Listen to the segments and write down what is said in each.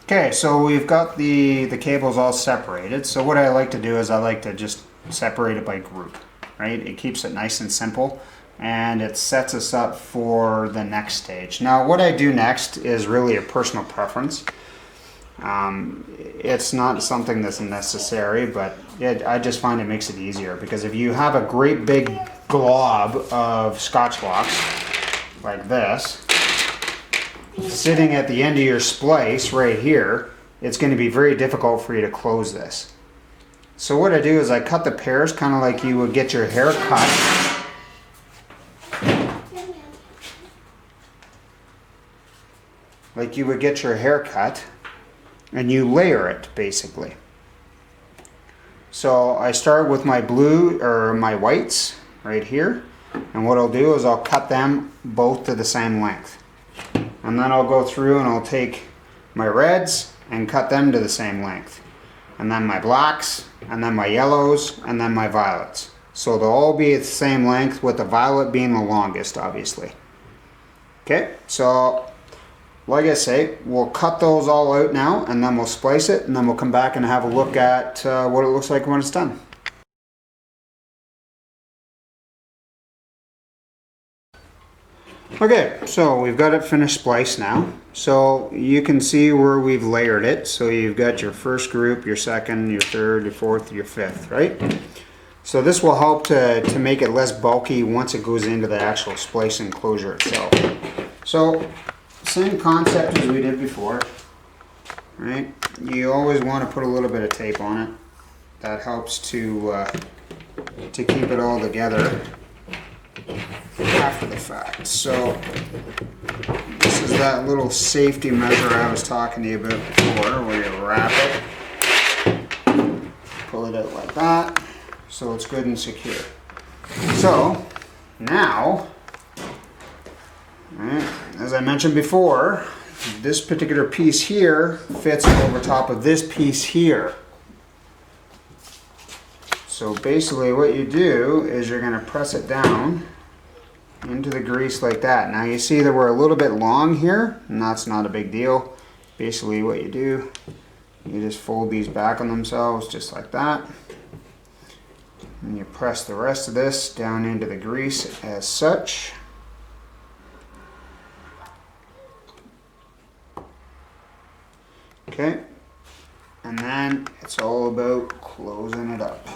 Okay, so we've got the cables all separated. So what I like to do is I like to just separate it by group, right? It keeps it nice and simple, and it sets us up for the next stage. Now what I do next is really a personal preference. It's not something that's necessary, but I just find it makes it easier, because if you have a great big glob of Scotch blocks like this sitting at the end of your splice right here, it's going to be very difficult for you to close this. So what I do is I cut the pairs kind of like you would get your hair cut. Like you would get your hair cut, and you layer it basically. So I start with my blue or my whites right here, and what I'll do is I'll cut them both to the same length. And then I'll go through and I'll take my reds and cut them to the same length. And then my blacks, and then my yellows, and then my violets. So they'll all be at the same length, with the violet being the longest, obviously. Okay, so like I say, we'll cut those all out now, and then we'll splice it, and then we'll come back and have a look at what it looks like when it's done. Okay, so we've got it finished spliced now. So you can see where we've layered it. So you've got your first group, your second, your third, your fourth, your fifth, right? So this will help to make it less bulky once it goes into the actual splice enclosure itself. So same concept as we did before, right? You always want to put a little bit of tape on it. That helps to keep it all together after the fact. So this is that little safety measure I was talking to you about before, where you wrap it, pull it out like that, so it's good and secure. So now, right, as I mentioned before, this particular piece here fits over top of this piece here. So basically what you do is you're going to press it down into the grease like that. Now you see that we're a little bit long here, and that's not a big deal. Basically what you do, you just fold these back on themselves just like that, and you press the rest of this down into the grease as such. Okay, and then it's all about closing it up.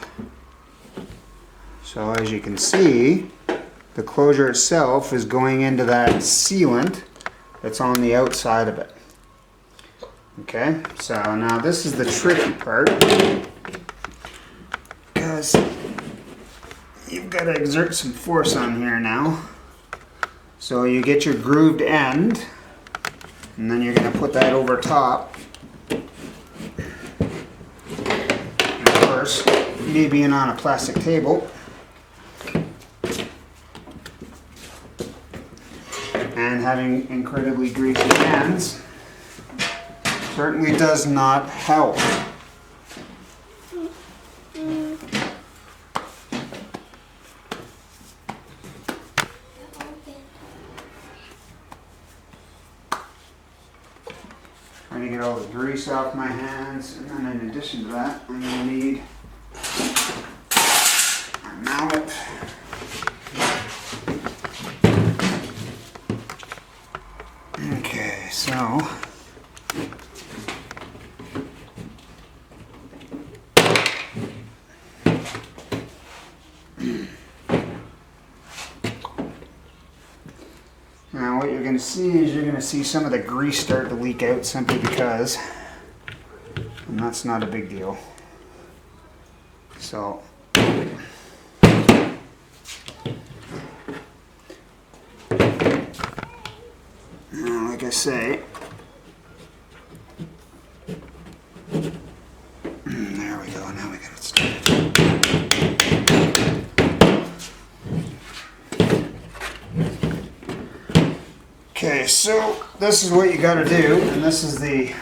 So as you can see, the closure itself is going into that sealant that's on the outside of it. Okay, so now this is the tricky part, because you've got to exert some force on here now. So you get your grooved end, and then you're going to put that over top. And of course, me being on a plastic table, and having incredibly greasy hands certainly does not help. Trying to get all the grease off my hands, and then in addition to that, I'm going to need my mallet. Okay, so now what you're going to see is you're going to see some of the grease start to leak out, simply because, and that's not a big deal. So now, like I say, there we go, now we got it started. Okay, so this is what you got to do, and this is the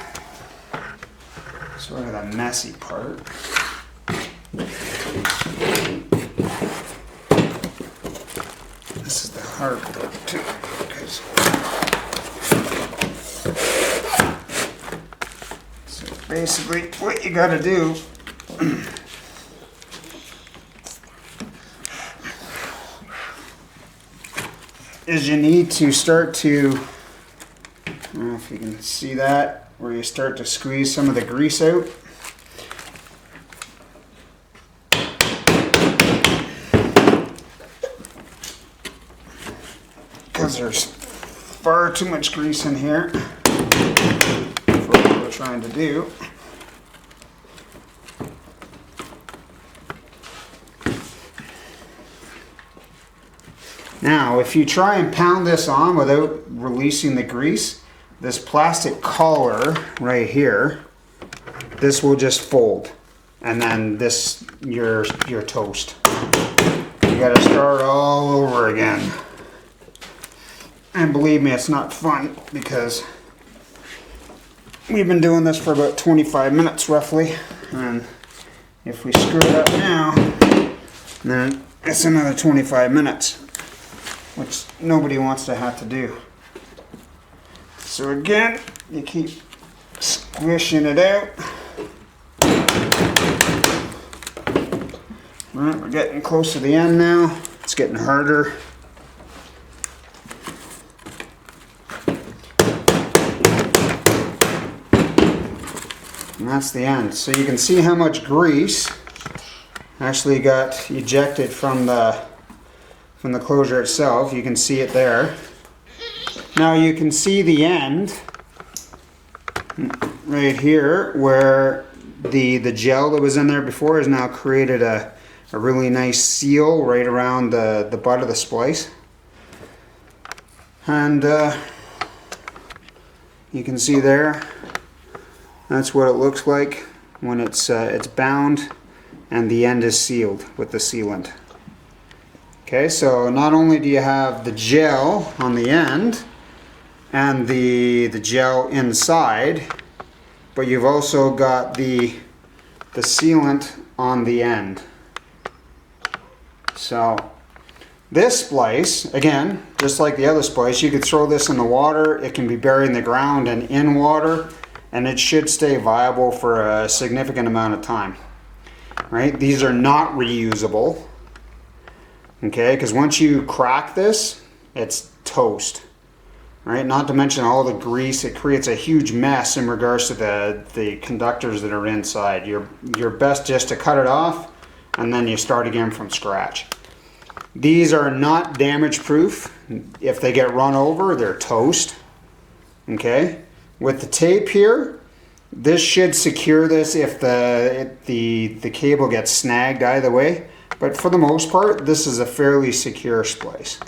sort of the messy part. This is the hard part too, because basically what you got to do is you need to start to, I don't know if you can see that, where you start to squeeze some of the grease out. Because there's far too much grease in here for what we're trying to do. Now, if you try and pound this on without releasing the grease, this plastic collar right here, this will just fold, and then this, you're toast. You gotta start all over again. And believe me, it's not fun, because we've been doing this for about 25 minutes roughly, and if we screw it up now, then it's another 25 minutes. Which nobody wants to have to do. So again, you keep squishing it out. Alright, we're getting close to the end now. It's getting harder. And that's the end. So you can see how much grease actually got ejected from the closure itself. You can see it there. Now you can see the end right here where the gel that was in there before has now created a really nice seal right around the butt of the splice. And you can see there, that's what it looks like when it's bound and the end is sealed with the sealant. Okay, so not only do you have the gel on the end and the gel inside, but you've also got the sealant on the end. So this splice, again, just like the other splice, you could throw this in the water. It can be buried in the ground and in water, and it should stay viable for a significant amount of time. Right? These are not reusable. Okay, because once you crack this, it's toast, right? Not to mention all the grease, it creates a huge mess in regards to the conductors that are inside. You're best just to cut it off, and then you start again from scratch. These are not damage proof. If they get run over, they're toast. Okay, with the tape here, this should secure this if the cable gets snagged either way. But for the most part, this is a fairly secure splice.